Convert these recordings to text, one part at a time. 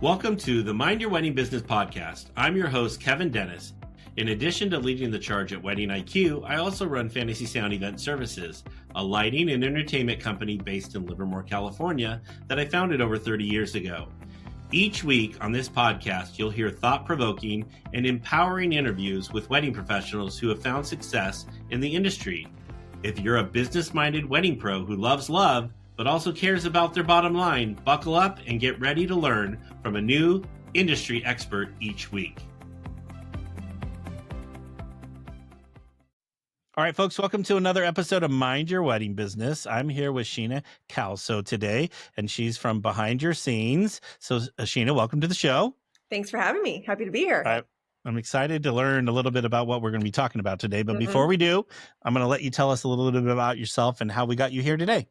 Welcome to the Mind Your Wedding Business podcast. I'm your host, Kevin Dennis. In addition to leading the charge at Wedding IQ, I also run Fantasy Sound Event Services, a lighting and entertainment company based in Livermore, California, that I founded over 30 years ago. Each week on this podcast, you'll hear thought-provoking and empowering interviews with wedding professionals who have found success in the industry. If you're a business-minded wedding pro who loves love, but also cares about their bottom line, buckle up and get ready to learn from a new industry expert each week. All right, folks, welcome to another episode of Mind Your Wedding Business. I'm here with Sheena Kalso today, and she's from Behind Your Scenes. So, Sheena, welcome to the show. Thanks for having me. Happy to be here. I'm excited to learn a little bit about what we're going to be talking about today. But before we do, I'm going to let you tell us a little bit about yourself and how we got you here today.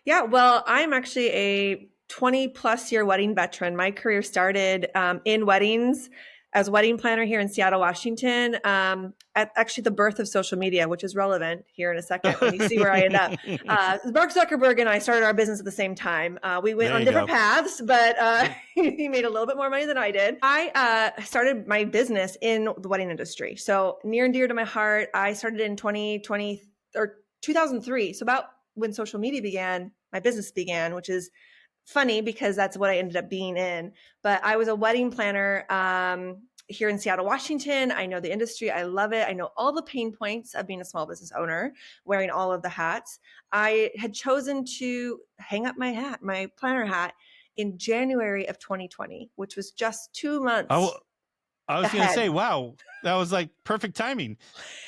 Yeah, well, I'm actually a 20 plus year wedding veteran. My career started in weddings as a wedding planner here in Seattle, Washington, at actually the birth of social media, which is relevant here in a second when you see where I end up. Mark Zuckerberg and I started our business at the same time. We went on different paths, but he made a little bit more money than I did. I started my business in the wedding industry. So near and dear to my heart, I started in 2020 or 2003. So about when social media began, my business began, which is funny because that's what I ended up being in. But I was a wedding planner here in Seattle, Washington. I know the industry. I love it. I know all the pain points of being a small business owner, wearing all of the hats. I had chosen to hang up my hat, my planner hat, in January of 2020, which was just 2 months. I was going to say, wow, that was like perfect timing.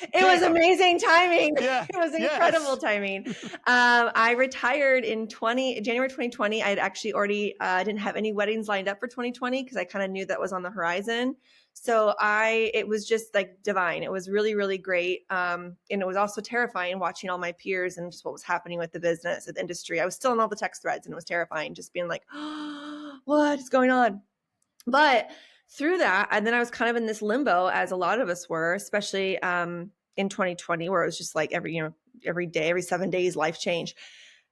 It was amazing timing. Yeah, it was incredible timing. I retired in January 2020. I had actually already didn't have any weddings lined up for 2020 because I kind of knew that was on the horizon. So it was just like divine. It was really, really great. And it was also terrifying watching all my peers and just what was happening with the business, with the industry. I was still in all the text threads and it was terrifying just being like, oh, what is going on? But through that, and then I was kind of in this limbo, as a lot of us were, especially in 2020, where it was just like every day, every 7 days, life changed.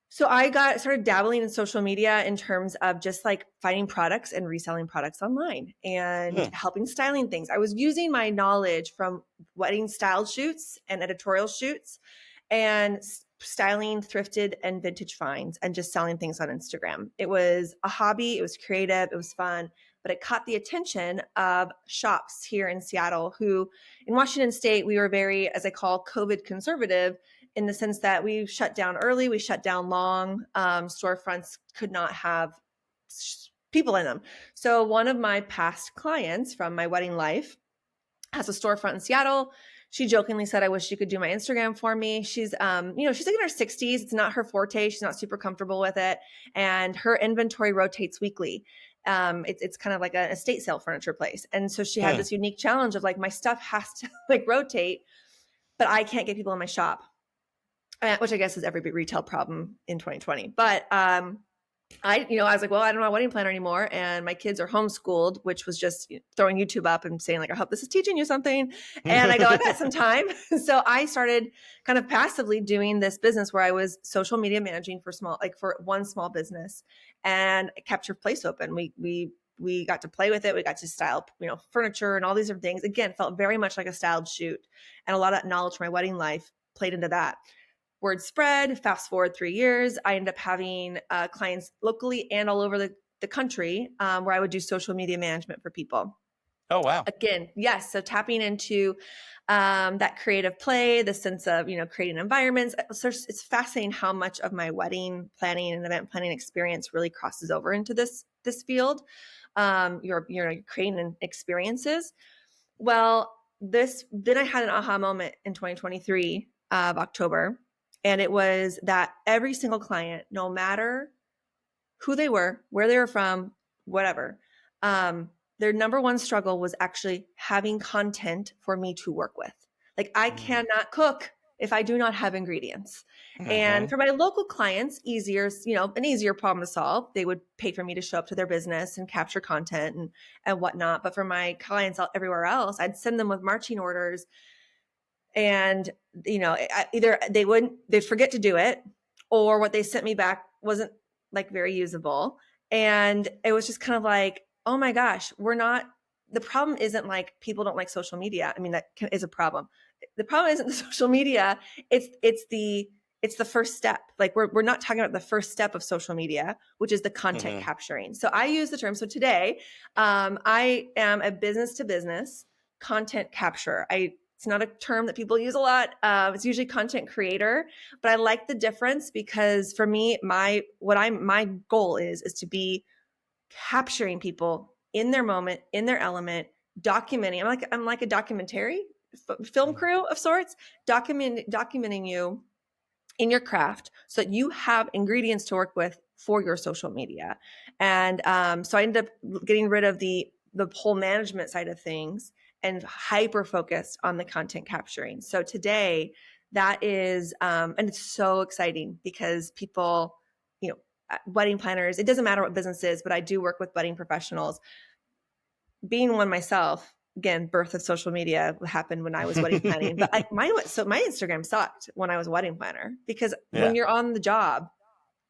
So I started dabbling in social media in terms of just like finding products and reselling products online and helping styling things. I was using my knowledge from wedding style shoots and editorial shoots and styling thrifted and vintage finds and just selling things on Instagram. It was a hobby. It was creative. It was fun. But it caught the attention of shops here in Seattle who, in Washington State, we were very, as I call, COVID conservative in the sense that we shut down early, we shut down long, storefronts could not have people in them. So one of my past clients from my wedding life has a storefront in Seattle. She jokingly said, I wish she could do my Instagram for me. She's, she's like in her 60s. It's not her forte. She's not super comfortable with it. And her inventory rotates weekly. It's kind of like an estate sale furniture place. And so she had this unique challenge of like, my stuff has to like rotate, but I can't get people in my shop, which I guess is every big retail problem in 2020. But, I was like, well, I don't know a wedding planner anymore. And my kids are homeschooled, which was just throwing YouTube up and saying like, I hope this is teaching you something. And I go, I've got some time. So I started kind of passively doing this business where I was social media managing for one small business, and I kept her place open. We got to play with it. We got to style, furniture and all these different things. Again, felt very much like a styled shoot, and a lot of knowledge from my wedding life played into that. Word spread, fast forward 3 years, I ended up having clients locally and all over the country where I would do social media management for people. Oh, wow. Again, yes. So tapping into that creative play, the sense of, creating environments. So it's fascinating how much of my wedding planning and event planning experience really crosses over into this field. You're creating experiences. Well, then I had an aha moment in 2023 of October. And it was that every single client, no matter who they were, where they were from, whatever, their number one struggle was actually having content for me to work with. Like I cannot cook if I do not have ingredients. And for my local clients, an easier problem to solve. They would pay for me to show up to their business and capture content and whatnot. But for my clients everywhere else, I'd send them with marching orders. And, either they'd forget to do it, or what they sent me back wasn't like very usable. And it was just kind of like, Oh my gosh, the problem isn't like people don't like social media. I mean, is a problem. The problem isn't the social media. It's the first step. Like we're not talking about the first step of social media, which is the content capturing. So I use the term. So today, I am a business to business content capturer. It's not a term that people use a lot. It's usually content creator, but I like the difference because for me, my goal is to be capturing people in their moment, in their element, documenting. I'm like a documentary film crew of sorts, documenting you in your craft so that you have ingredients to work with for your social media. And so I ended up getting rid of the whole management side of things and hyper focused on the content capturing. So today that is, and it's so exciting because people, wedding planners, it doesn't matter what business is, but I do work with wedding professionals. Being one myself, again, birth of social media happened when I was wedding planning, but my Instagram sucked when I was a wedding planner because when you're on the job,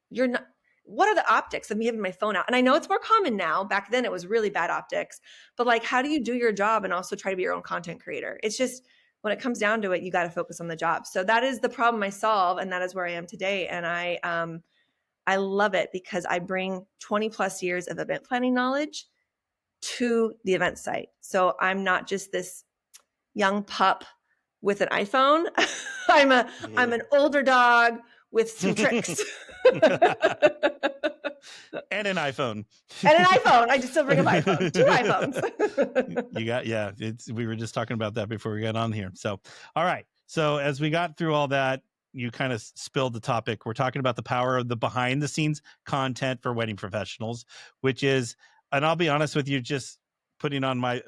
you're not, what are the optics of me having my phone out? And I know it's more common now. Back then it was really bad optics, but like, how do you do your job and also try to be your own content creator? It's just, when it comes down to it, you got to focus on the job. So that is the problem I solve. And that is where I am today. And I love it because I bring 20 plus years of event planning knowledge to the event site. So I'm not just this young pup with an iPhone. I'm an older dog with some tricks. And an iPhone. I just still bring an iPhone. 2 iPhones. We were just talking about that before we got on here. So, all right. So as we got through all that, you kind of spilled the topic. We're talking about the power of the behind the scenes content for wedding professionals, which is, and I'll be honest with you, just putting on my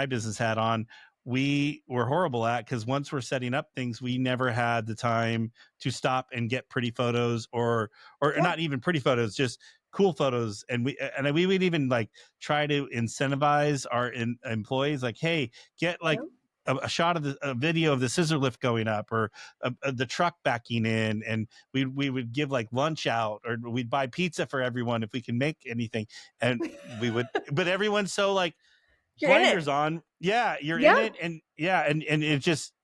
business hat on, we were horrible at, because once we're setting up things, we never had the time to stop and get pretty photos or not even pretty photos, just cool photos. And we would even like try to incentivize our employees, like, hey, get like a shot of a video of the scissor lift going up, or the truck backing in, and we would give like lunch out, or we'd buy pizza for everyone if we can make anything, and we would. But everyone's so like blinders on, you're in it, and and it just,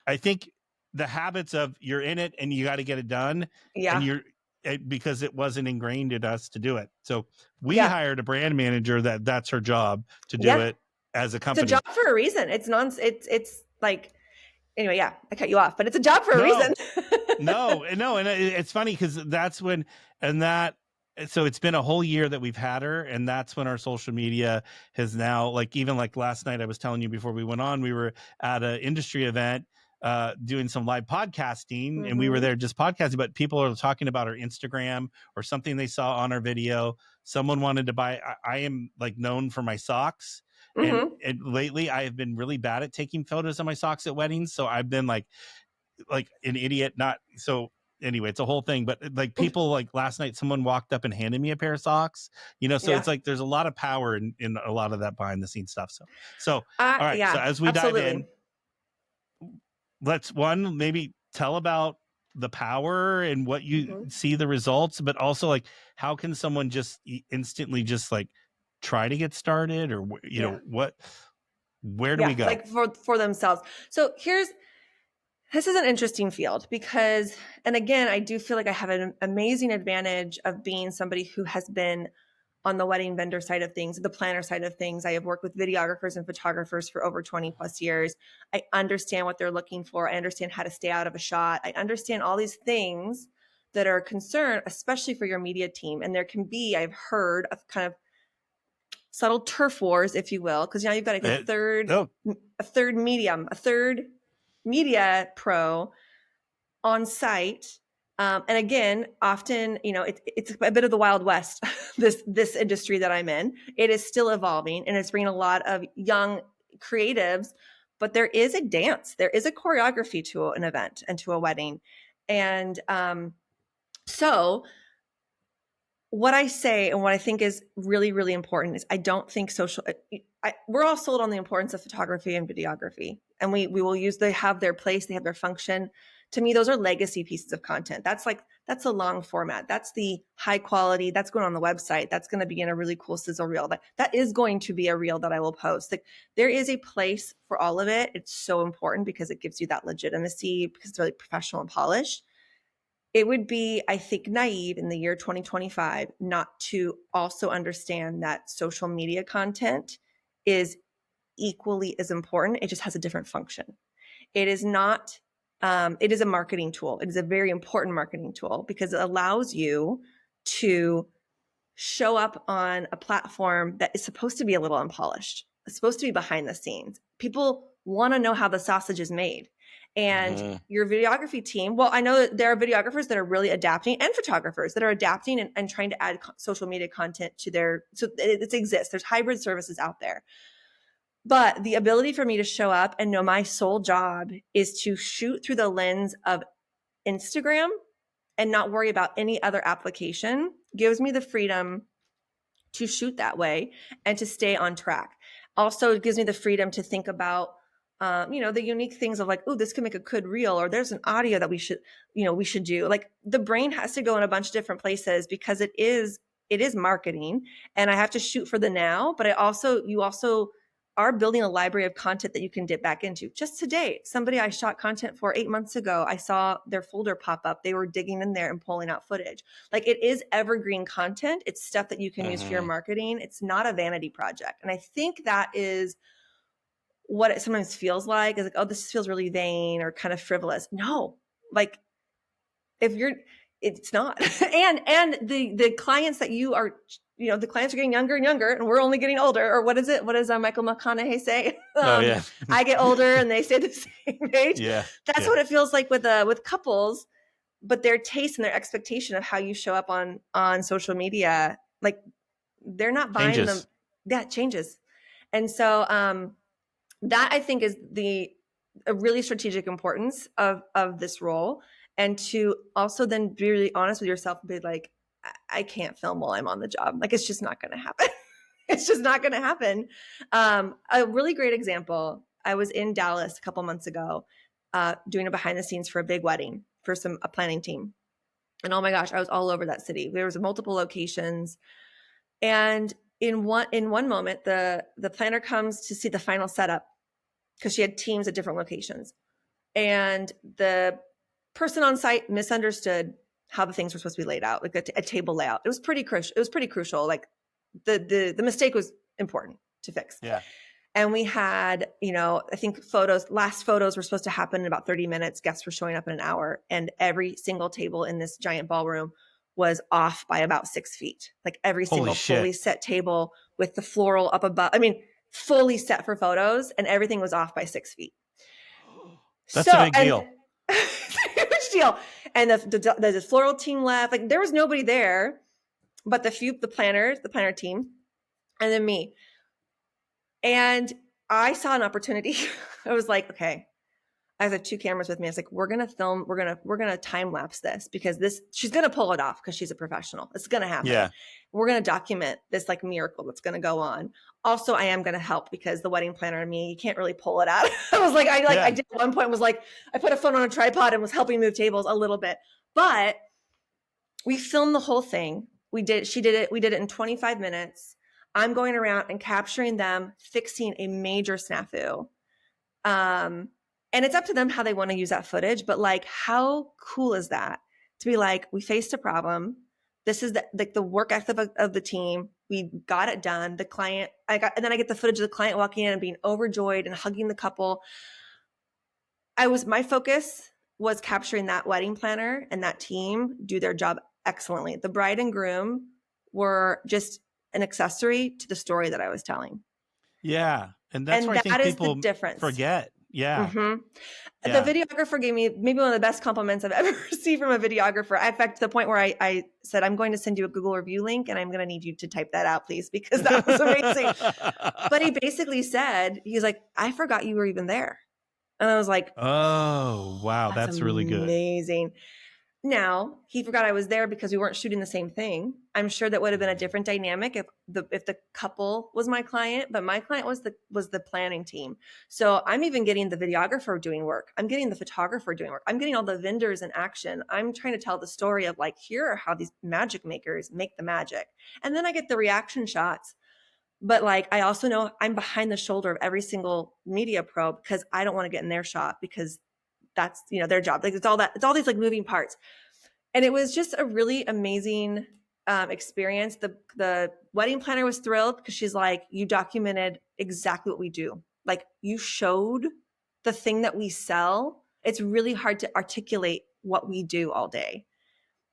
I think the habits of you're in it and you got to get it done, and because it wasn't ingrained in us to do it. So we hired a brand manager that's her job to do it as a company. It's a job for a reason. It's like, anyway, I cut you off, but it's a job for a reason. No. And it's funny because that's when, so it's been a whole year that we've had her, and that's when our social media has now, like, even like last night, I was telling you before we went on, we were at an industry event doing some live podcasting, and we were there just podcasting, but people are talking about our Instagram or something they saw on our video. Someone wanted to buy, I am like known for my socks. And lately I have been really bad at taking photos of my socks at weddings. So I've been like an idiot. So anyway, it's a whole thing, but like people, like last night, someone walked up and handed me a pair of socks, so it's like, there's a lot of power in a lot of that behind the scenes stuff. So all right. So as we dive in, let's maybe tell about the power and what you see the results, but also like, how can someone just instantly just like try to get started, or where do we go? Like for themselves. So this is an interesting field because, and again, I do feel like I have an amazing advantage of being somebody who has been on the wedding vendor side of things, the planner side of things. I have worked with videographers and photographers for over 20 plus years. I understand what they're looking for. I understand how to stay out of a shot. I understand all these things that are a concern, especially for your media team. And there can be, I've heard of kind of subtle turf wars, if you will, because now you've got like a third media pro on site. And again, often, it's a bit of the Wild West, this industry that I'm in. It is still evolving, and it's bringing a lot of young creatives, but there is a dance. There is a choreography to an event and to a wedding. And so what I say and what I think is really, really important is I don't think we're all sold on the importance of photography and videography, and we will they have their place, they have their function. To me, those are legacy pieces of content. That's a long format. That's the high quality. That's going on the website. That's going to be in a really cool sizzle reel. That is going to be a reel that I will post. Like, there is a place for all of it. It's so important because it gives you that legitimacy, because it's really professional and polished. It would be, I think, naive in the year 2025 not to also understand that social media content is equally as important. It just has a different function. It is not, it is a marketing tool. It is a very important marketing tool because it allows you to show up on a platform that is supposed to be a little unpolished. It's supposed to be behind the scenes. People want to know how the sausage is made. And your videography team, well, I know that there are videographers that are really adapting, and photographers that are adapting and trying to add social media content to their, so it exists. There's hybrid services out there. But the ability for me to show up and know my sole job is to shoot through the lens of Instagram and not worry about any other application gives me the freedom to shoot that way and to stay on track. Also, it gives me the freedom to think about the unique things of like, oh, this could make a good reel, or there's an audio that we should do. Like, the brain has to go in a bunch of different places because it is marketing, and I have to shoot for the now, but you also are building a library of content that you can dip back into. Just today, somebody I shot content for 8 months ago, I saw their folder pop up. They were digging in there and pulling out footage. Like, it is evergreen content. It's stuff that you can use for your marketing. It's not a vanity project. And I think that is what it sometimes feels like, is like, oh, this feels really vain or kind of frivolous. No, like, it's not. and the clients that you are, the clients are getting younger and younger, and we're only getting older. Or what is it? What does Michael McConaughey say? I get older and they stay the same age. Yeah. That's what it feels like with couples, but their taste and their expectation of how you show up on social media, like, they're not buying them. That changes. And so, that I think is a really strategic importance of this role. And to also then be really honest with yourself and be like, I can't film while I'm on the job. Like, it's just not going to happen. It's just not going to happen. A really great example, I was in Dallas a couple months ago, doing a behind the scenes for a big wedding for a planning team. And oh my gosh, I was all over that city. There was multiple locations. And in one moment, the planner comes to see the final setup because she had teams at different locations. And the person on site misunderstood how the things were supposed to be laid out, like a table layout. It was pretty crucial. Like, the mistake was important to fix. Yeah. And we had, I think last photos were supposed to happen in about 30 minutes. Guests were showing up in an hour, and every single table in this giant ballroom was off by about 6 feet. Like, every single fully set table with the floral up above. I mean, fully set for photos, and everything was off by 6 feet. That's a big deal. Huge deal. And the floral team left. Like, there was nobody there but the planner team, and then me. And I saw an opportunity. I was like, okay, I have 2 cameras with me. I was like, we're going to film, we're going to time lapse this, because she's going to pull it off because she's a professional. It's going to happen. Yeah. We're going to document this like miracle that's going to go on. Also, I am going to help because the wedding planner and me, you can't really pull it out. I was like, I did at one point was like, I put a phone on a tripod and was helping move tables a little bit, but we filmed the whole thing. We did it in 25 minutes. I'm going around and capturing them fixing a major snafu. And it's up to them how they want to use that footage, but like, how cool is that to be like, we faced a problem. This is the work ethic of the team. We got it done. The client, and then I get the footage of the client walking in and being overjoyed and hugging the couple. My focus was capturing that wedding planner and that team do their job excellently. The bride and groom were just an accessory to the story that I was telling. Yeah. And that's where I think people forget. Yeah. Mm-hmm. Yeah. The videographer gave me maybe one of the best compliments I've ever received from a videographer. In fact, to the point where I said, I'm going to send you a Google review link and I'm going to need you to type that out, please, because that was amazing. But he basically said, he's like, I forgot you were even there. And I was like, oh, wow. That's really good. Amazing. Now, he forgot I was there because we weren't shooting the same thing. I'm sure that would have been a different dynamic if the couple was my client, but my client was the planning team. So I'm even getting the videographer doing work. I'm getting the photographer doing work. I'm getting all the vendors in action. I'm trying to tell the story of like, here are how these magic makers make the magic. And then I get the reaction shots. But like, I also know I'm behind the shoulder of every single media pro because I don't want to get in their shot because that's, their job. Like it's all these like moving parts. And it was just a really amazing experience. The wedding planner was thrilled because she's like, you documented exactly what we do. Like you showed the thing that we sell. It's really hard to articulate what we do all day,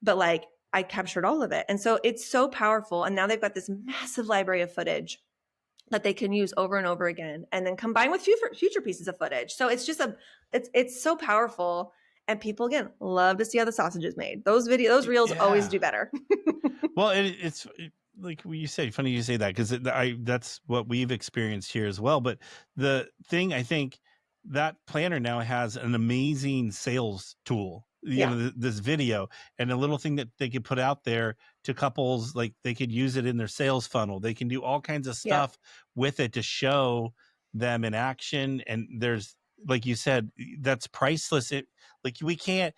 but like I captured all of it. And so it's so powerful. And now they've got this massive library of footage that they can use over and over again and then combine with future pieces of footage. So it's just it's so powerful. And people again love to see how the sausage is made. Those reels always do better. Well, it's like you say, funny you say that because that's what we've experienced here as well. But the thing, I think that planner now has an amazing sales tool. This video and a little thing that they could put out there to couples, like they could use it in their sales funnel. They can do all kinds of stuff with it to show them in action. And there's, like you said, that's priceless. Like we can't,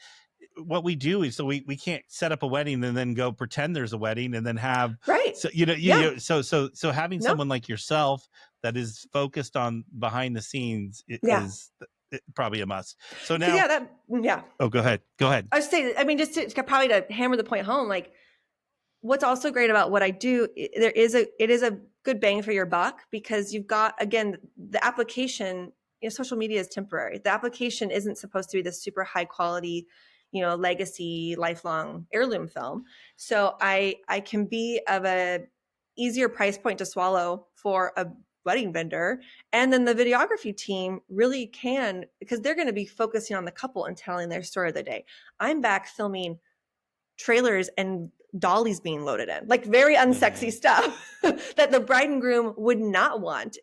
what we do is, so we can't set up a wedding and then go pretend there's a wedding and then have, so, so having someone like yourself that is focused on behind the scenes is probably a must. So now, Oh, go ahead. I was saying, I mean, just to probably to hammer the point home, like what's also great about what I do, it is a good bang for your buck because you've got, again, the application, social media is temporary. The application isn't supposed to be this super high quality, legacy, lifelong heirloom film. So I can be of a easier price point to swallow for a wedding vendor. And then the videography team really can, because they're going to be focusing on the couple and telling their story of the day. I'm back filming trailers and dollies being loaded in, like very unsexy stuff that the bride and groom would not want,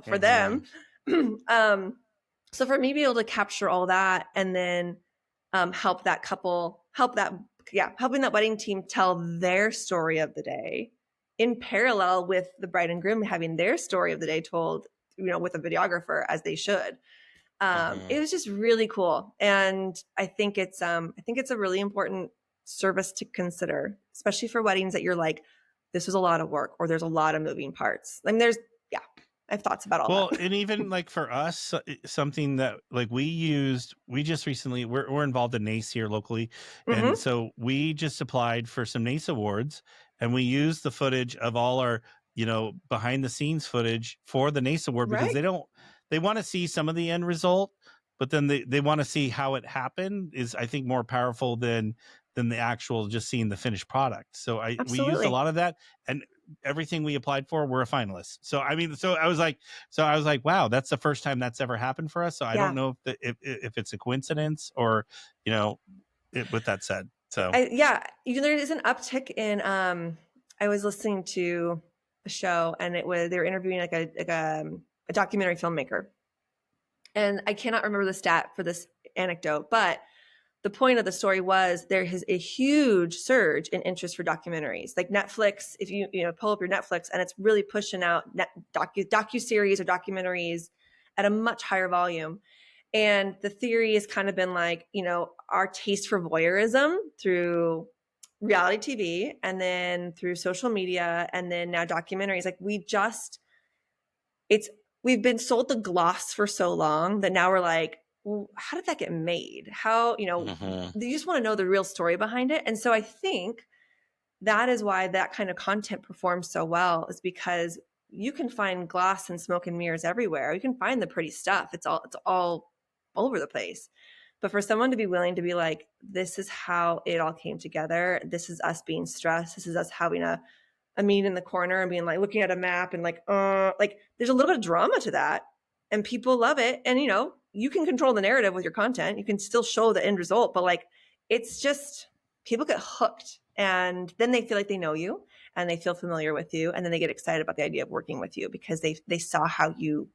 for them. So for me to be able to capture all that and then help that couple, helping that wedding team tell their story of the day in parallel with the bride and groom having their story of the day told, with a videographer as they should. It was just really cool. And I think it's a really important service to consider, especially for weddings that you're like, this was a lot of work or there's a lot of moving parts. I mean, I have thoughts about all that. And even like for us, something that like we just recently, we're involved in NACE here locally. And so we just applied for some NACE awards and we used the footage of all our, behind the scenes footage for the NACE award because they want to see some of the end result, but then they want to see how it happened is, I think, more powerful than the actual just seeing the finished product. So we used a lot of that, and everything we applied for, we're a finalist. So I mean, I was like, wow, that's the first time that's ever happened for us. So I don't know if it's a coincidence or, with that said, so there is an uptick in. I was listening to a show, and they were interviewing like a documentary filmmaker, and I cannot remember the stat for this anecdote, but the point of the story was there is a huge surge in interest for documentaries. Like Netflix, if you pull up your Netflix, and it's really pushing out docuseries or documentaries at a much higher volume. And the theory has kind of been like, our taste for voyeurism through reality TV and then through social media and then now documentaries, like we've been sold the gloss for so long that now we're like, well, how did that get made? How, you just want to know the real story behind it. And so I think that is why that kind of content performs so well, is because you can find gloss and smoke and mirrors everywhere. You can find the pretty stuff. It's all over the place. But for someone to be willing to be like, this is how it all came together. This is us being stressed. This is us having a meet in the corner and being like, looking at a map and like there's a little bit of drama to that. And people love it. And, you can control the narrative with your content. You can still show the end result, but like, it's just, people get hooked and then they feel like they know you and they feel familiar with you. And then they get excited about the idea of working with you because they saw how you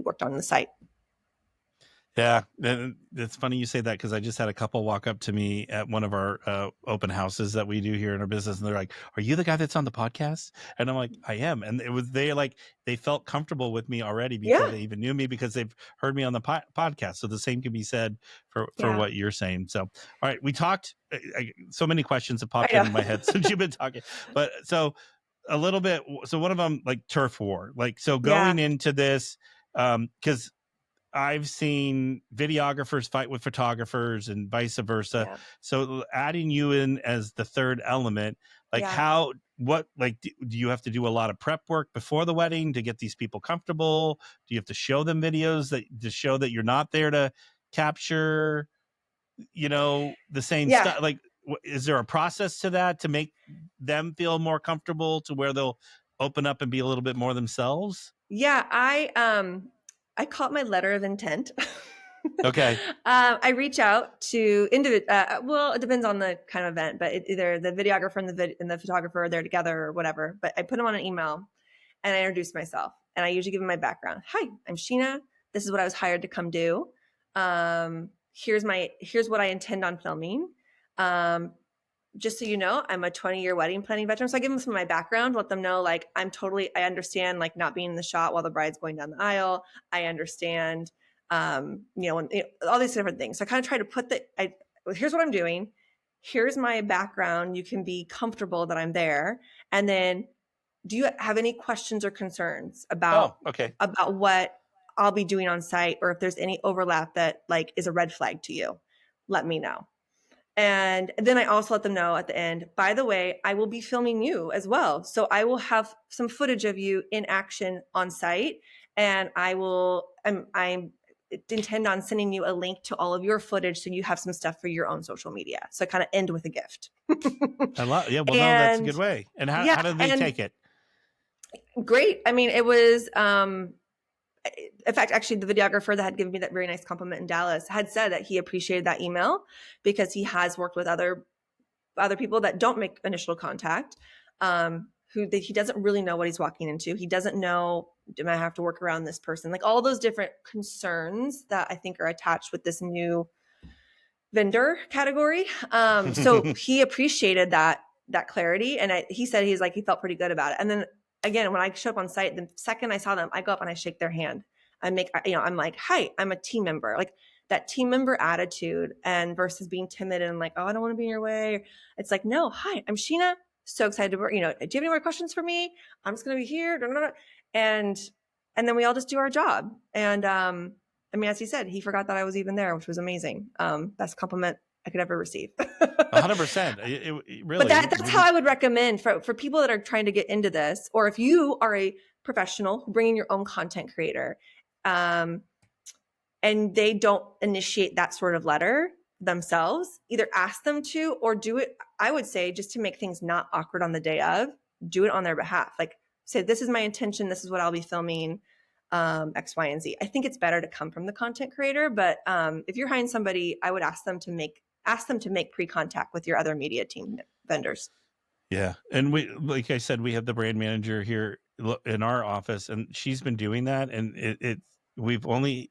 worked on the site. Yeah, and it's funny you say that because I just had a couple walk up to me at one of our open houses that we do here in our business, and they're like, "Are you the guy that's on the podcast?" And I'm like, "I am." And they felt comfortable with me already before Yeah. they even knew me because they've heard me on the podcast. So the same can be said for Yeah. what you're saying. So, all right, we talked. So many questions have popped I know. into my head since you've been talking, but so a little bit. So one of them, like turf war, like so going Yeah. into this, because I've seen videographers fight with photographers and vice versa. Yeah. So adding you in as the third element, like Yeah. do you have to do a lot of prep work before the wedding to get these people comfortable? Do you have to show them videos to show that you're not there to capture, the same Yeah. stuff? Like, is there a process to that to make them feel more comfortable to where they'll open up and be a little bit more themselves? Yeah. I call it my letter of intent. Okay. I reach out to well, it depends on the kind of event, but either the videographer and the photographer are there together or whatever. But I put them on an email and I introduce myself, and I usually give them my background. Hi, I'm Sheena. This is what I was hired to come do. Here's what I intend on filming. Just so you know, I'm a 20-year wedding planning veteran. So I give them some of my background, let them know, like, I understand, like, not being in the shot while the bride's going down the aisle. I understand, all these different things. So I kind of try to put here's what I'm doing. Here's my background. You can be comfortable that I'm there. And then, do you have any questions or concerns about what I'll be doing on site, or if there's any overlap that like is a red flag to you? Let me know. And then I also let them know at the end, by the way, I will be filming you as well. So I will have some footage of you in action on site, and I intend on sending you a link to all of your footage so you have some stuff for your own social media. So I kind of end with a gift. No, that's a good way. And how did they take it? Great. I mean, it was, in fact, actually, the videographer that had given me that very nice compliment in Dallas had said that he appreciated that email because he has worked with other people that don't make initial contact, he doesn't really know what he's walking into. He doesn't know, do I have to work around this person? Like all those different concerns that I think are attached with this new vendor category. So he appreciated that clarity. And he said he felt pretty good about it. And then again, when I show up on site, the second I saw them, I go up and I shake their hand. I'm like, hi, I'm a team member. Like that team member attitude, and versus being timid and like, oh, I don't want to be in your way. It's like, no, hi, I'm Sheena. So excited to work. Do you have any more questions for me? I'm just going to be here. And then we all just do our job. And, I mean, as he said, he forgot that I was even there, which was amazing. Best compliment I could ever receive. 100%. It really. But that's how I would recommend for people that are trying to get into this, or if you are a professional bringing your own content creator, and they don't initiate that sort of letter themselves, either ask them to or do it. I would say, just to make things not awkward on the day of, do it on their behalf. Like say, this is my intention. This is what I'll be filming. X, Y, and Z. I think it's better to come from the content creator, but if you're hiring somebody, I would ask them to make pre-contact with your other media team vendors. Yeah. And like I said, we have the brand manager here in our office, and she's been doing that. And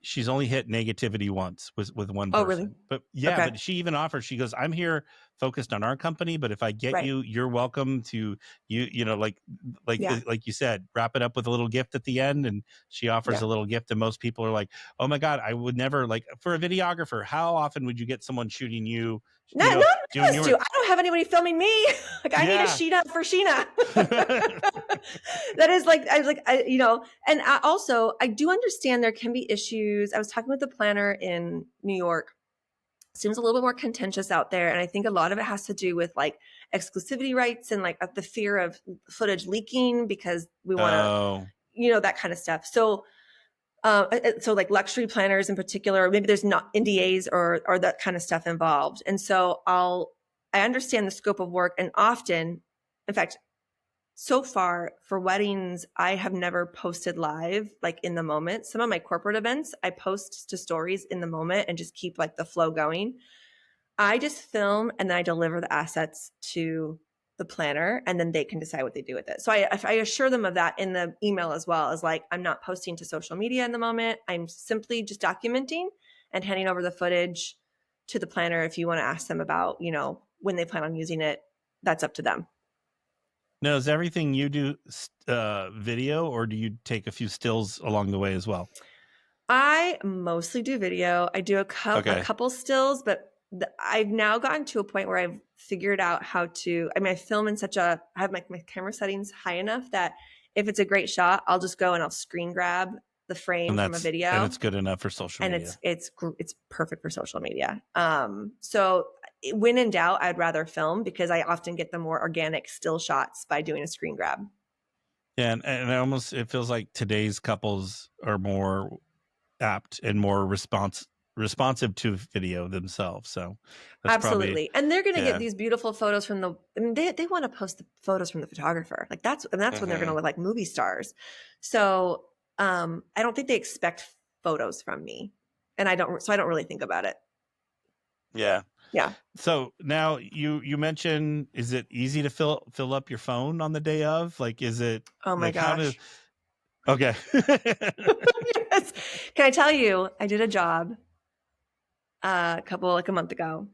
she's only hit negativity once with one person. Oh, really? But yeah, okay. But she even offers, she goes, I'm here focused on our company, but if I get you, you're welcome to like you said, wrap it up with a little gift at the end. And she offers a little gift, and most people are like, oh my God, I would never, like, for a videographer, how often would you get someone shooting you? I don't have anybody filming me. Like I need a Sheena for Sheena. That is like, and I do understand there can be issues. I was talking with the planner in New York. Seems a little bit more contentious out there. And I think a lot of it has to do with like exclusivity rights and like the fear of footage leaking because we want to, that kind of stuff. So like luxury planners in particular, maybe there's not NDAs or that kind of stuff involved. And so I understand the scope of work, and often, in fact, so far for weddings, I have never posted live, like in the moment. Some of my corporate events, I post to stories in the moment and just keep like the flow going. I just film and then I deliver the assets to the planner, and then they can decide what they do with it. So I assure them of that in the email as well, as like, I'm not posting to social media in the moment. I'm simply just documenting. and handing over the footage to the planner. If you want to ask them about, when they plan on using it, that's up to them. Now, is everything you do video, or do you take a few stills along the way as well? I mostly do video. I do a couple stills, but I've now gotten to a point where I've figured out how to, I film in I have my camera settings high enough that if it's a great shot, I'll just go and I'll screen grab the frame from a video. And it's good enough for social media. And it's perfect for social media. So when in doubt, I'd rather film because I often get the more organic still shots by doing a screen grab. Yeah. And it feels like today's couples are more apt and more responsive to video themselves. So that's absolutely. And they're going to get these beautiful photos from they want to post the photos from the photographer. Like that's when they're going to look like movie stars. So I don't think they expect photos from me, and I don't really think about it. Yeah. Yeah. So now you mentioned, is it easy to fill up your phone on the day of? Like, is it? Oh my gosh. Okay. Yes. Can I tell you, I did a job a month ago.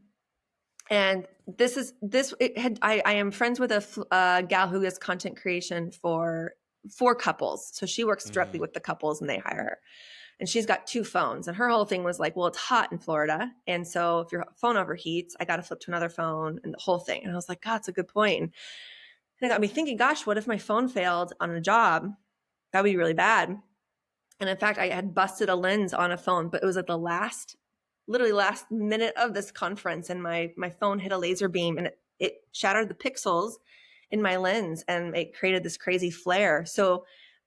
And I am friends with a gal who does content creation for couples. So she works directly with the couples and they hire her. And she's got 2 phones. And her whole thing was like, well, it's hot in Florida. And so if your phone overheats, I got to flip to another phone and the whole thing. And I was like, God, it's a good point. And it got me thinking, gosh, what if my phone failed on a job? That would be really bad. And in fact, I had busted a lens on a phone, but it was at the last minute of this conference, and my phone hit a laser beam and it shattered the pixels in my lens and it created this crazy flare. So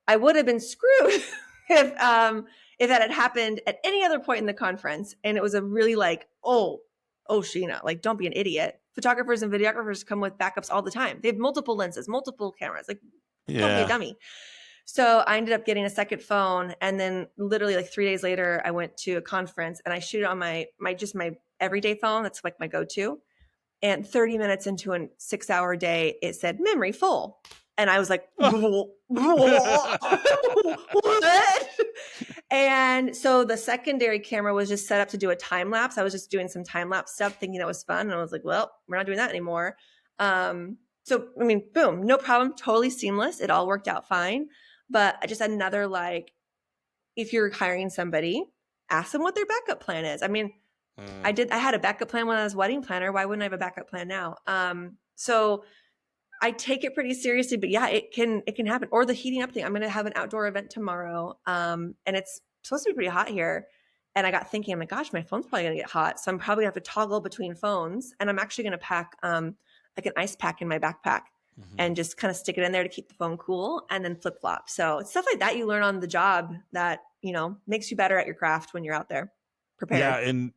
I would have been screwed if that had happened at any other point in the conference. And it was a really like, oh, Sheena, like, don't be an idiot. Photographers and videographers come with backups all the time. They have multiple lenses, multiple cameras. Like, don't be a dummy. So I ended up getting a second phone. And then literally like 3 days later, I went to a conference and I shoot it on my everyday phone. That's like my go-to. And 30 minutes into a 6-hour day, it said memory full. And I was like, what? And so the secondary camera was just set up to do a time lapse. I was just doing some time lapse stuff, thinking that was fun. And I was like, well, we're not doing that anymore. So, boom, no problem. Totally seamless. It all worked out fine. But I just had another, like, if you're hiring somebody, ask them what their backup plan is. I had a backup plan when I was wedding planner. Why wouldn't I have a backup plan now? So I take it pretty seriously, but yeah, it can happen. Or the heating up thing. I'm going to have an outdoor event tomorrow. And it's supposed to be pretty hot here. And I got thinking, I'm like, gosh, my phone's probably going to get hot. So I'm probably going to have to toggle between phones. And I'm actually going to pack like an ice pack in my backpack and just kind of stick it in there to keep the phone cool and then flip flop. So it's stuff like that you learn on the job that, makes you better at your craft when you're out there prepared. Yeah. And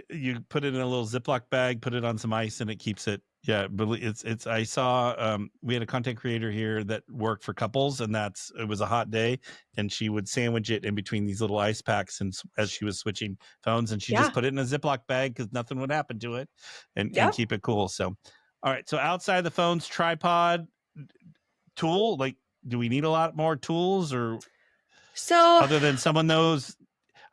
you put it in a little Ziploc bag, put it on some ice, and it keeps it. Yeah. But I saw, we had a content creator here that worked for couples, and it was a hot day, and she would sandwich it in between these little ice packs and as she was switching phones, and she just put it in a Ziploc bag because nothing would happen to it and keep it cool. So, all right. So outside the phones, tripod, tool, like, do we need a lot more tools, or other than someone knows?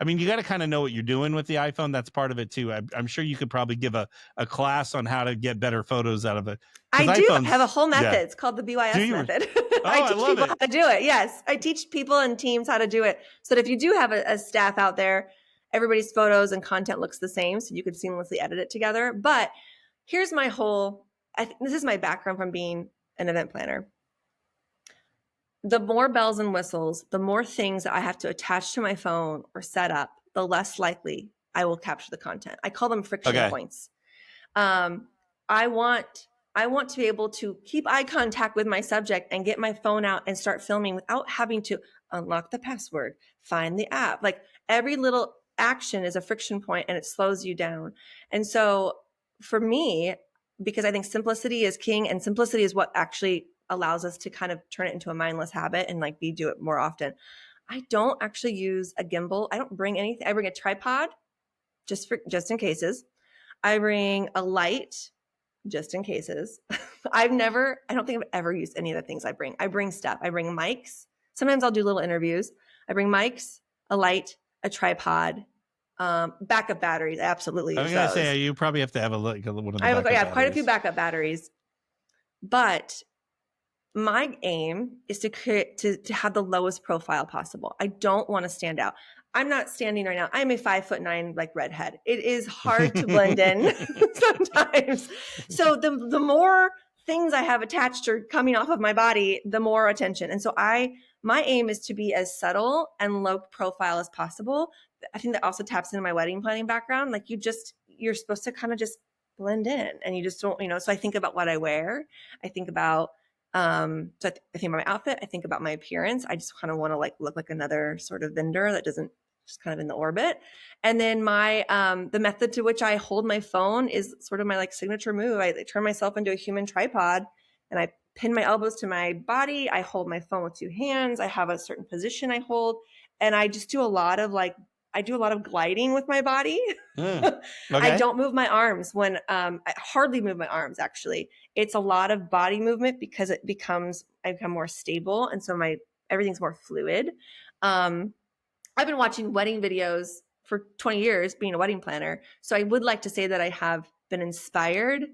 You got to kind of know what you're doing with the iPhone. That's part of it too. I'm sure you could probably give a class on how to get better photos out of it. I do have a whole method. It's called the BYS method. I teach people how to do it. Yes. I teach people and teams how to do it. So that if you do have a staff out there, everybody's photos and content looks the same. So you could seamlessly edit it together. But here's my this is my background from being an event planner. The more bells and whistles, the more things that I have to attach to my phone or set up, the less likely I will capture the content. I call them friction points. I want to be able to keep eye contact with my subject and get my phone out and start filming without having to unlock the password, find the app. Like, every little action is a friction point and it slows you down. And so for me, because I think simplicity is king, and simplicity is what actually allows us to kind of turn it into a mindless habit and do it more often. I don't actually use a gimbal. I don't bring anything. I bring a tripod just in cases. I bring a light just in cases. I don't think I've ever used any of the things I bring. I bring stuff. I bring mics. Sometimes I'll do little interviews. I bring mics, a light, a tripod, Backup batteries, I absolutely I use was gonna those. say you probably have to have one of the I have, backup have quite a batteries. few backup batteries, but my aim is to create to have the lowest profile possible. I don't want to stand out. I'm not standing right now. I'm a 5'9" like redhead. It is hard to blend in sometimes. So the more things I have attached or coming off of my body, the more attention. And so my aim is to be as subtle and low profile as possible. I think that also taps into my wedding planning background. Like you're supposed to kind of just blend in, and you just don't, so I think about what I wear. I think about so I think about my outfit. I think about my appearance. I just kind of want to like look like another sort of vendor that doesn't just kind of in the orbit. And then my the method to which I hold my phone is sort of my like signature move. I turn myself into a human tripod, and I pin my elbows to my body. I hold my phone with two hands. I have a certain position I hold, and I just do a lot of gliding with my body. Okay. I don't move my arms when I hardly move my arms actually. It's a lot of body movement because I become more stable, and so everything's more fluid. I've been watching wedding videos for 20 years being a wedding planner, so I would like to say that I have been inspired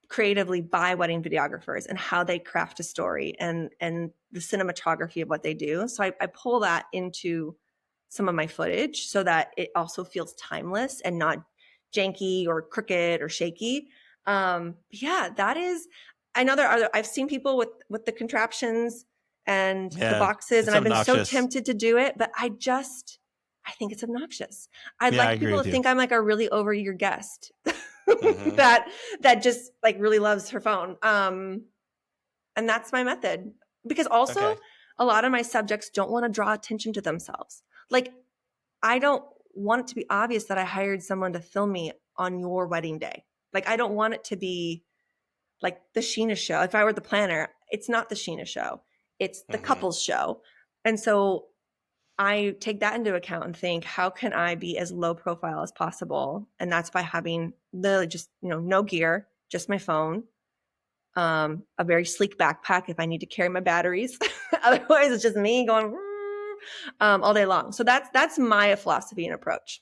creatively by wedding videographers and how they craft a story and the cinematography of what they do. So I pull that into some of my footage so that it also feels timeless and not janky or crooked or shaky. Yeah, that is. I know I've seen people with the contraptions and the boxes, and I've been so tempted to do it, but I think it's obnoxious. I'd like people to think I'm like a really overeager guest. Mm-hmm. that just like really loves her phone. And that's my method, because also a lot of my subjects don't want to draw attention to themselves. Like, I don't want it to be obvious that I hired someone to film me on your wedding day. Like, I don't want it to be like the Sheena show. If I were the planner, it's not the Sheena show. It's the couples show. And so I take that into account and think, how can I be as low profile as possible? And that's by having literally just, no gear, just my phone, a very sleek backpack if I need to carry my batteries. Otherwise, it's just me going all day long. So that's my philosophy and approach.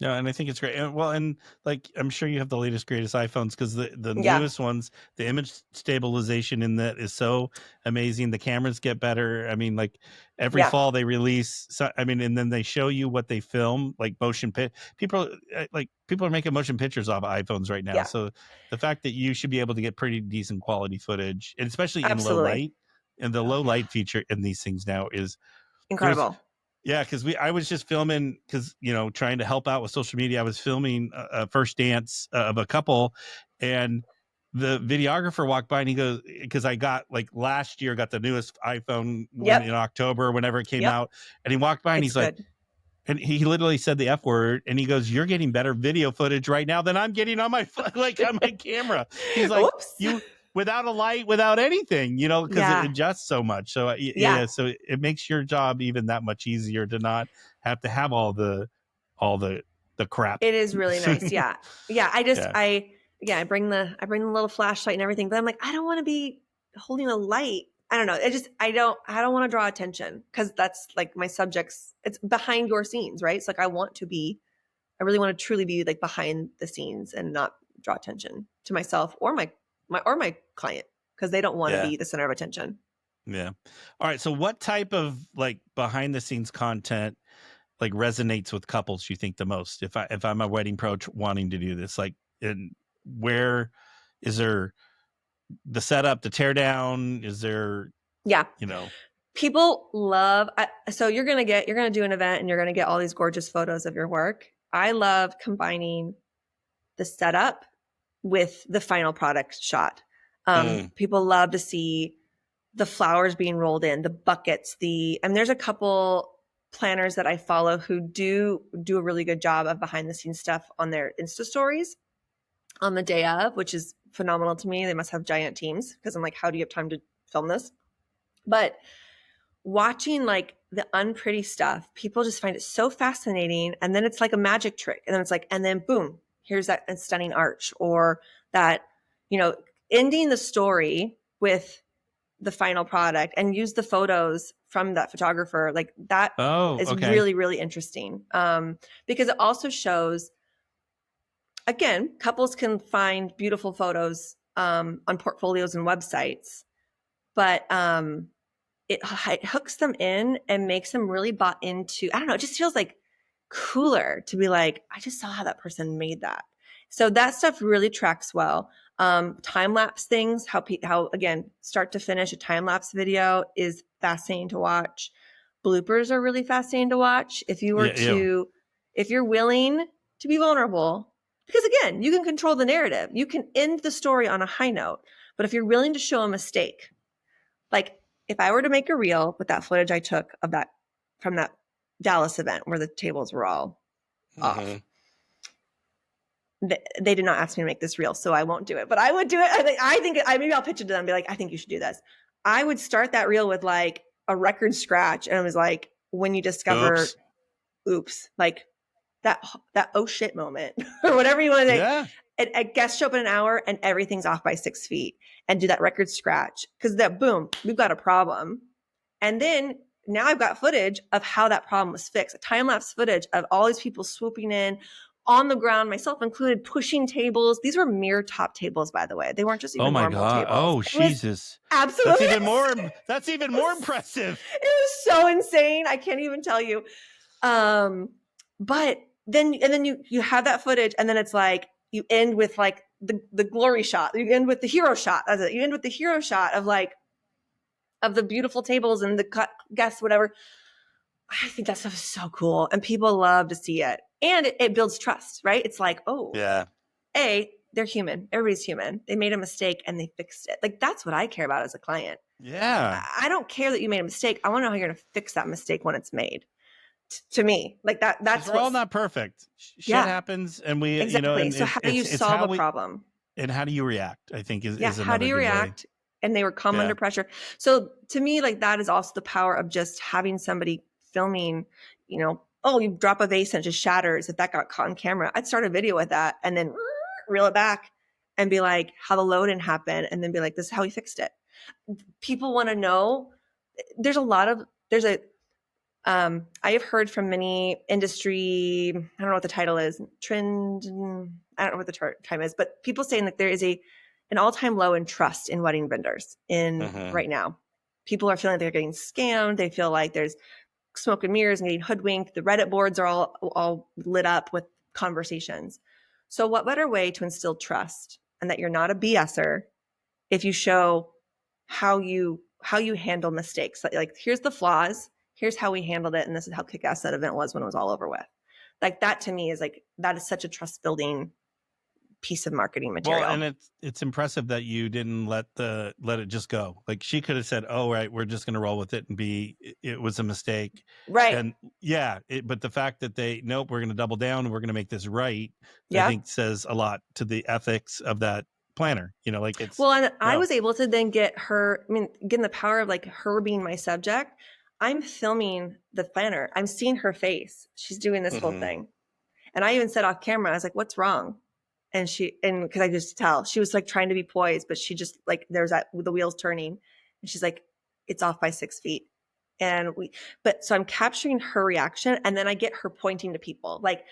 No, and I think it's great. Well, and like I'm sure you have the latest, greatest iPhones, because the newest ones, the image stabilization in that is so amazing. The cameras get better. I mean, like every fall they release. So, I mean, and then they show you what they film, like motion people are making motion pictures off of iPhones right now. Yeah. So the fact that you should be able to get pretty decent quality footage, and especially in low light, and the low light feature in these things now is incredible. Yeah, because I was just filming because trying to help out with social media. I was filming a first dance of a couple, and the videographer walked by and he goes, because I got like last year got the newest iPhone in October, whenever it came out, and he walked by and he's like, and he literally said the F word, and he goes, "You're getting better video footage right now than I'm getting on my on my camera." He's like, "You." Without a light, without anything, because it adjusts so much. So so it makes your job even that much easier to not have to have all the crap. It is really nice. Yeah. I bring the little flashlight and everything, but I'm like, I don't want to be holding a light. I don't know. I don't want to draw attention, because that's like my subjects. It's behind your scenes, right? It's like I really want to truly be like behind the scenes and not draw attention to myself or my client, because they don't want to be the center of attention. Yeah. All right. So what type of like behind the scenes content like resonates with couples you think the most? If I'm a wedding pro wanting to do this, like, and where is there the setup, the tear down? Is there, people love, so you're going to do an event and you're going to get all these gorgeous photos of your work. I love combining the setup with the final product shot. People love to see the flowers being rolled in, the buckets, and there's a couple planners that I follow who do a really good job of behind the scenes stuff on their Insta stories on the day of, which is phenomenal to me. They must have giant teams, because I'm like, how do you have time to film this? But watching like the unpretty stuff, people just find it so fascinating. And then it's like a magic trick. And then it's like, and then boom, here's that stunning arch, or that, ending the story with the final product and use the photos from that photographer. Like that is really, really interesting. Because it also shows, again, couples can find beautiful photos on portfolios and websites, but it hooks them in and makes them really bought into, I don't know, it just feels like cooler to be like, I just saw how that person made that. So that stuff really tracks well. Time lapse things, how again, start to finish a time lapse video is fascinating to watch. Bloopers are really fascinating to watch. If you were if you're willing to be vulnerable, because again, you can control the narrative. You can end the story on a high note, but if you're willing to show a mistake, like if I were to make a reel with that footage I took of that from that Dallas event where the tables were all off, they did not ask me to make this reel, so I won't do it. But I would do it. I think maybe I'll pitch it to them and be like, I think you should do this. I would start that reel with like a record scratch, and it was like when you discover, oops, like that oh shit moment or whatever you want to say. Yeah. A guest show up in an hour and everything's off by 6 feet, and do that record scratch because that boom, we've got a problem. And then now I've got footage of how that problem was fixed. A time-lapse footage of all these people swooping in on the ground, myself included, pushing tables. These were mere top tables, by the way. They weren't just even normal tables. Oh, Jesus. Absolutely. That's even more impressive. It was so insane. I can't even tell you. But then you have that footage, and then it's like you end with like the glory shot. You end with the hero shot. You end with the hero shot of like of the beautiful tables and the guests, whatever. I think that stuff is so cool, and people love to see it, and it builds trust, right? It's like, oh, yeah, they're human. Everybody's human. They made a mistake and they fixed it. Like that's what I care about as a client. Yeah, I don't care that you made a mistake. I want to know how you're going to fix that mistake when it's made. To me, like that's we're all not perfect. Shit happens, and we exactly. So how do you solve a problem? And how do you react? I think is how do you react? And they were calm under pressure. So to me, like that is also the power of just having somebody filming, you drop a vase and it just shatters. If that got caught on camera, I'd start a video with that and then reel it back and be like, how the load didn't happen. And then be like, this is how we fixed it. People want to know. I have heard from many industry, I don't know what the title is, trend, I don't know what the time is, but people saying that there is an all-time low in trust in wedding vendors right now. People are feeling like they're getting scammed. They feel like there's smoke and mirrors and getting hoodwinked. The Reddit boards are all lit up with conversations. So what better way to instill trust and that you're not a BSer if you show how you handle mistakes? Like here's the flaws, here's how we handled it, and this is how kick-ass that event was when it was all over with. Like that to me is like, that is such a trust building piece of marketing material. Well, and it's impressive that you didn't let it just go. Like she could have said, "Oh, right, we're just going to roll with it," and it was a mistake, right? And but the fact that nope, we're going to double down and we're going to make this right, I think says a lot to the ethics of that planner. Like it's and I was able to then get her. I mean, getting the power of like her being my subject. I'm filming the planner. I'm seeing her face. She's doing this whole thing, and I even said off camera, I was like, "What's wrong?" And because I just tell, she was like trying to be poised, but she just like, there's the wheels turning and she's like, it's off by 6 feet. So I'm capturing her reaction, and then I get her pointing to people. Like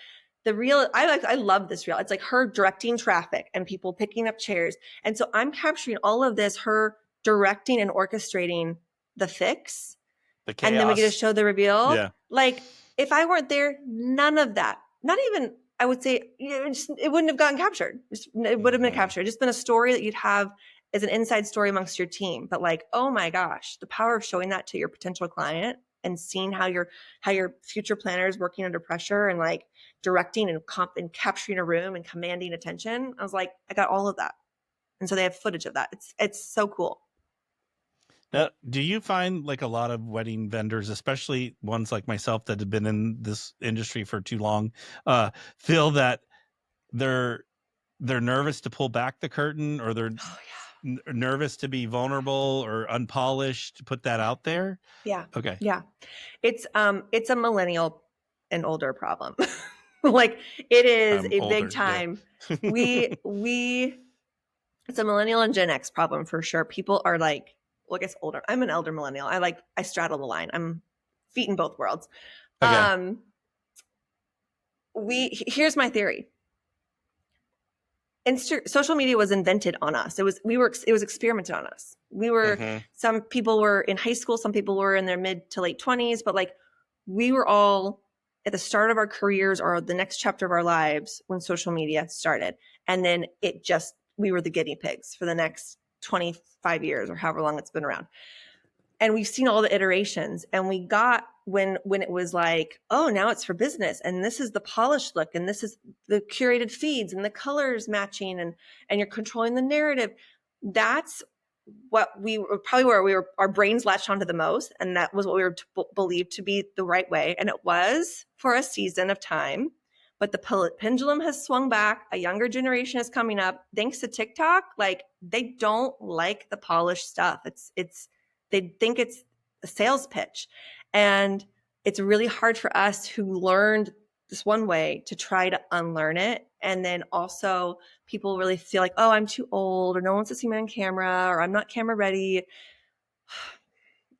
the reel, I love this reel. It's like her directing traffic and people picking up chairs. And so I'm capturing all of this, her directing and orchestrating the fix. The chaos. And then we get to show the reveal. Yeah. Like if I weren't there, none of that, not even, I would say it wouldn't have gotten captured. It would have been captured. It's been a story that you'd have as an inside story amongst your team. But like, oh my gosh, the power of showing that to your potential client and seeing how your future planner is working under pressure and like directing and capturing a room and commanding attention. I was like, I got all of that. And so they have footage of that. It's so cool. Now, do you find like a lot of wedding vendors, especially ones like myself that have been in this industry for too long, feel that they're nervous to pull back the curtain, or they're nervous to be vulnerable or unpolished to put that out there? Yeah. Okay. Yeah. It's a millennial and older problem. Like it is big time. Yeah. It's a millennial and Gen X problem for sure. People are like well, I guess older. I'm an elder millennial. I straddle the line. I'm feet in both worlds. Okay. Here's my theory. Social media was invented on us. It was experimented on us. Some people were in high school, some people were in their mid to late 20s, but like we were all at the start of our careers or the next chapter of our lives when social media started. And then we were the guinea pigs for the next 25 years or however long it's been around. And we've seen all the iterations, and we got when it was like, oh, now it's for business, and this is the polished look, and this is the curated feeds and the colors matching, and you're controlling the narrative. That's what our brains latched onto the most, and that was what we were believed to be the right way, and it was for a season of time. But the pendulum has swung back. A younger generation is coming up thanks to TikTok. Like, they don't like the polished stuff. They think it's a sales pitch. And it's really hard for us who learned this one way to try to unlearn it. And then also people really feel like, oh, I'm too old, or no one wants to see me on camera, or I'm not camera ready.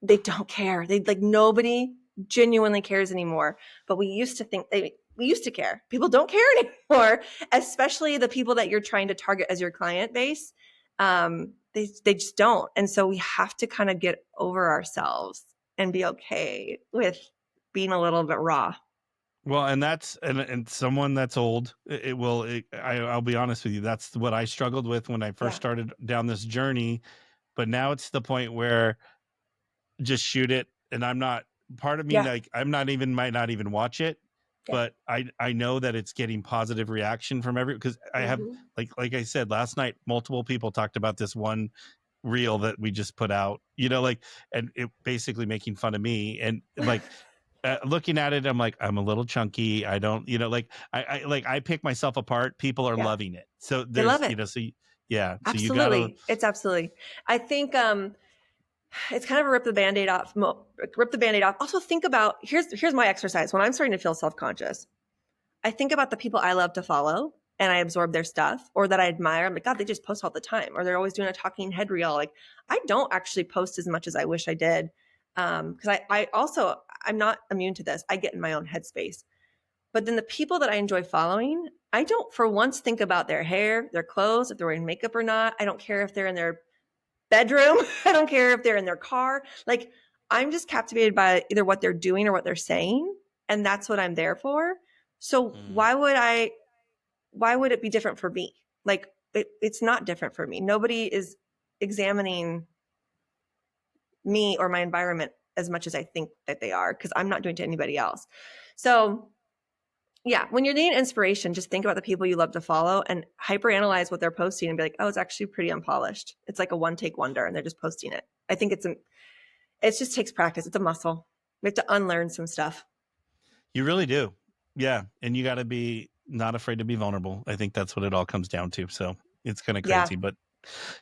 They don't care. Nobody genuinely cares anymore. But we used to care. People don't care anymore, especially the people that you're trying to target as your client base. They just don't. And so we have to kind of get over ourselves and be okay with being a little bit raw. Well, and that's and someone that's old, I'll be honest with you, that's what I struggled with when I first started down this journey. But now it's the point where just shoot it, and I'm not part of me like might not even watch it. But I know that it's getting positive reaction from because I have like I said last night, multiple people talked about this one reel that we just put out, and it basically making fun of me, and like looking at it, I'm like, I'm a little chunky. I don't, I pick myself apart. People are loving it, so they love it. So absolutely, you gotta. It's absolutely. I think it's kind of a rip the Band-Aid off. Also think about, here's my exercise. When I'm starting to feel self-conscious, I think about the people I love to follow and I absorb their stuff, or that I admire. I'm like, God, they just post all the time, or they're always doing a talking head reel. Like, I don't actually post as much as I wish I did. Because I'm not immune to this. I get in my own headspace. But then the people that I enjoy following, I don't for once think about their hair, their clothes, if they're wearing makeup or not. I don't care if they're in their bedroom. I don't care if they're in their car. Like, I'm just captivated by either what they're doing or what they're saying. And that's what I'm there for. So why would it be different for me? Like, it's not different for me. Nobody is examining me or my environment as much as I think that they are, because I'm not doing it to anybody else. So yeah, when you're needing inspiration, just think about the people you love to follow and hyperanalyze what they're posting and be like, oh, it's actually pretty unpolished. It's like a one-take wonder and they're just posting it. I think it just takes practice. It's a muscle. We have to unlearn some stuff. You really do. Yeah. And you got to be not afraid to be vulnerable. I think that's what it all comes down to. So it's kind of crazy, but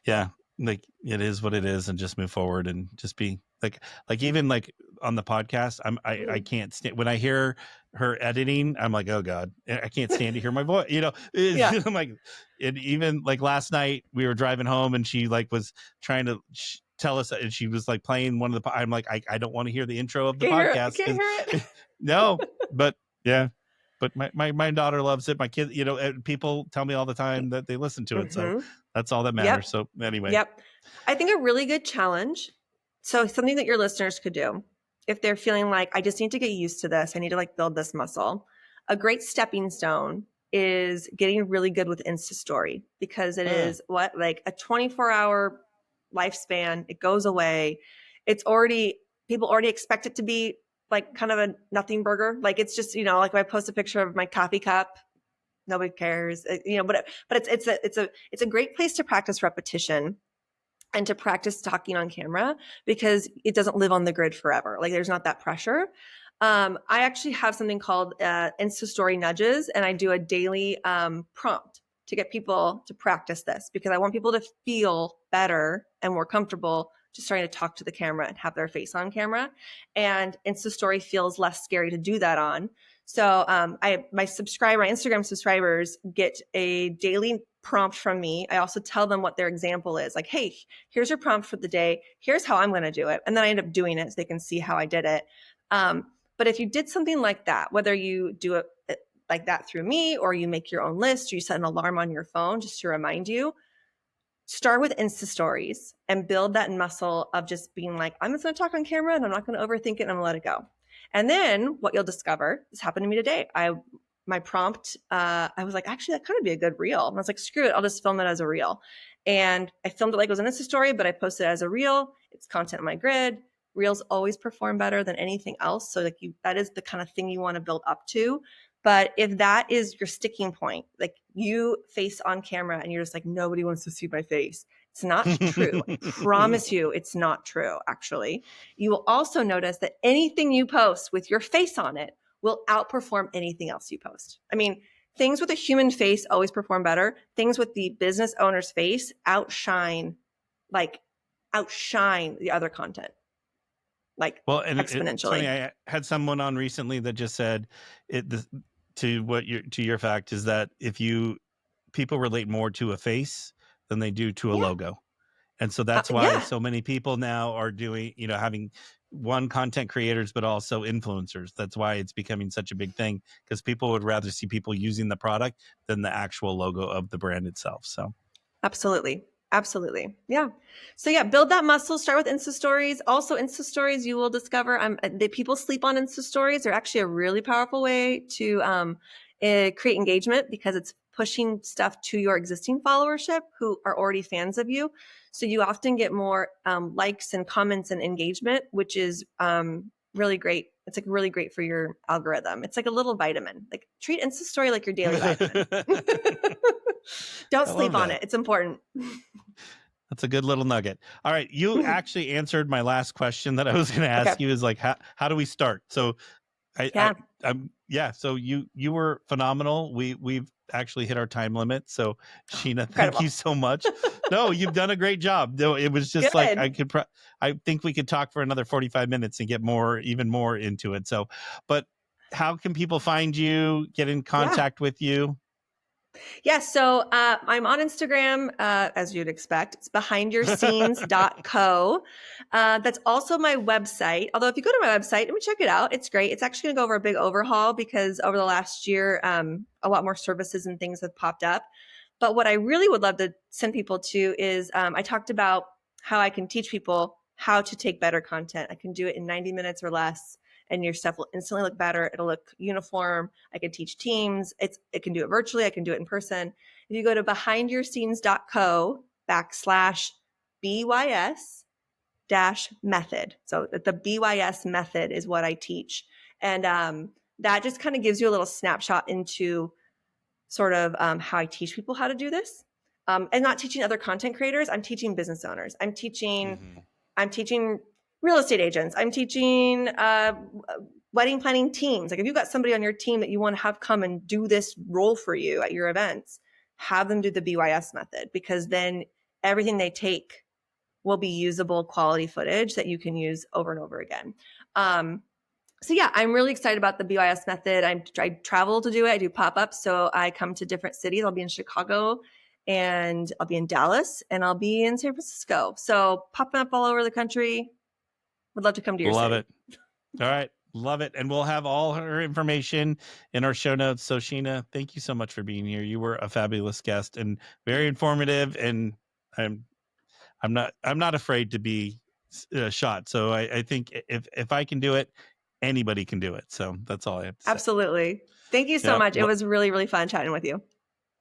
yeah, like it is what it is, and just move forward and just be like even like on the podcast, I can't stand when I hear her editing. I'm like, oh God, I can't stand to hear my voice, I'm like, and even like last night we were driving home and she like was trying to tell us, and she was like playing one of the, I'm like, I don't want to hear the intro of the podcast. Can't hear it. No, but yeah. But my daughter loves it. My kids, people tell me all the time that they listen to it. So that's all that matters. So anyway. Yep. I think a really good challenge. So something that your listeners could do if they're feeling like, I just need to get used to this. I need to like build this muscle. A great stepping stone is getting really good with Insta Story, because it is like a 24-hour lifespan. It goes away. People already expect it to be like kind of a nothing burger. Like, it's just, like if I post a picture of my coffee cup, nobody cares, but it's a great place to practice repetition and to practice talking on camera, because it doesn't live on the grid forever. Like, there's not that pressure. I actually have something called Insta Story nudges, and I do a daily prompt to get people to practice this, because I want people to feel better and more comfortable just starting to talk to the camera and have their face on camera. And Insta Story feels less scary to do that on. So my Instagram subscribers get a daily prompt from me. I also tell them what their example is. Like, hey, here's your prompt for the day. Here's how I'm going to do it. And then I end up doing it so they can see how I did it. But if you did something like that, whether you do it like that through me, or you make your own list, or you set an alarm on your phone just to remind you, start with Insta stories and build that muscle of just being like, I'm just going to talk on camera and I'm not going to overthink it and I'm going to let it go. And then what you'll discover, this happened to me today. My prompt, I was like, actually, that could be a good reel. And I was like, screw it, I'll just film it as a reel. And I filmed it like it was an Insta story, but I posted it as a reel. It's content on my grid. Reels always perform better than anything else. So like that is the kind of thing you want to build up to. But if that is your sticking point, like you face on camera and you're just like, nobody wants to see my face, it's not true. I promise you it's not true, actually. You will also notice that anything you post with your face on it will outperform anything else you post. I mean, things with a human face always perform better. Things with the business owner's face outshine the other content. Like, well, and exponentially. Funny, I had someone on recently that just said to your fact is that people relate more to a face than they do to a logo. And so that's why so many people now are doing, having one content creators, but also influencers. That's why it's becoming such a big thing, because people would rather see people using the product than the actual logo of the brand itself. So absolutely. Yeah. So yeah, build that muscle. Start with Insta stories. Also, Insta stories, you will discover that people sleep on Insta stories. They're actually a really powerful way to create engagement, because it's pushing stuff to your existing followership who are already fans of you. So you often get more likes and comments and engagement, which is really great. It's like really great for your algorithm. It's like a little vitamin. Like, treat Insta story like your daily vitamin. Don't sleep on it. It's important. That's a good little nugget. All right. You actually answered my last question that I was going to ask you, is like, how do we start? So so you were phenomenal. We've actually hit our time limit. So Sheena, thank you so much. No, you've done a great job. No, it was just good. Like, I think we could talk for another 45 minutes and get even more into it. So, but how can people find you, get in contact with you? Yeah, so I'm on Instagram, as you'd expect. It's behindyourscenes.co. That's also my website. Although if you go to my website, let me check it out. It's great. It's actually going to go over a big overhaul, because over the last year, a lot more services and things have popped up. But what I really would love to send people to is I talked about how I can teach people how to take better content. I can do it in 90 minutes or less, and your stuff will instantly look better. It'll look uniform. I can teach teams. It can do it virtually. I can do it in person. If you go to behindyourscenes.co/BYS-method. So the BYS method is what I teach. And that just kind of gives you a little snapshot into sort of how I teach people how to do this. And not teaching other content creators. I'm teaching business owners. I'm teaching real estate agents. I'm teaching wedding planning teams. Like, if you've got somebody on your team that you want to have come and do this role for you at your events, have them do the BYS method, because then everything they take will be usable quality footage that you can use over and over again. So yeah, I'm really excited about the BYS method. I travel to do it. I do pop-ups. So I come to different cities. I'll be in Chicago, and I'll be in Dallas, and I'll be in San Francisco. So popping up all over the country. Would love to come to your city. Love it. All right. Love it. And we'll have all her information in our show notes. So Sheena, thank you so much for being here. You were a fabulous guest and very informative. And I'm not afraid to be shot. So I think if I can do it, anybody can do it. So that's all I have to say. Absolutely. Thank you so much. It was really, really fun chatting with you.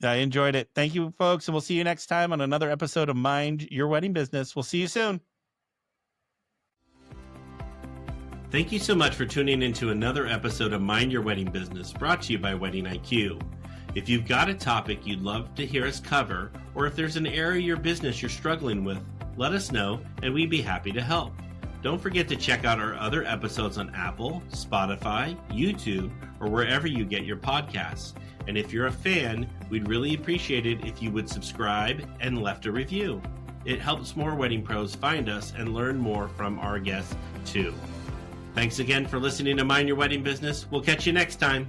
I enjoyed it. Thank you, folks. And we'll see you next time on another episode of Mind Your Wedding Business. We'll see you soon. Thank you so much for tuning into another episode of Mind Your Wedding Business, brought to you by Wedding IQ. If you've got a topic you'd love to hear us cover, or if there's an area of your business you're struggling with, let us know and we'd be happy to help. Don't forget to check out our other episodes on Apple, Spotify, YouTube, or wherever you get your podcasts. And if you're a fan, we'd really appreciate it if you would subscribe and left a review. It helps more wedding pros find us and learn more from our guests too. Thanks again for listening to Mind Your Wedding Business. We'll catch you next time.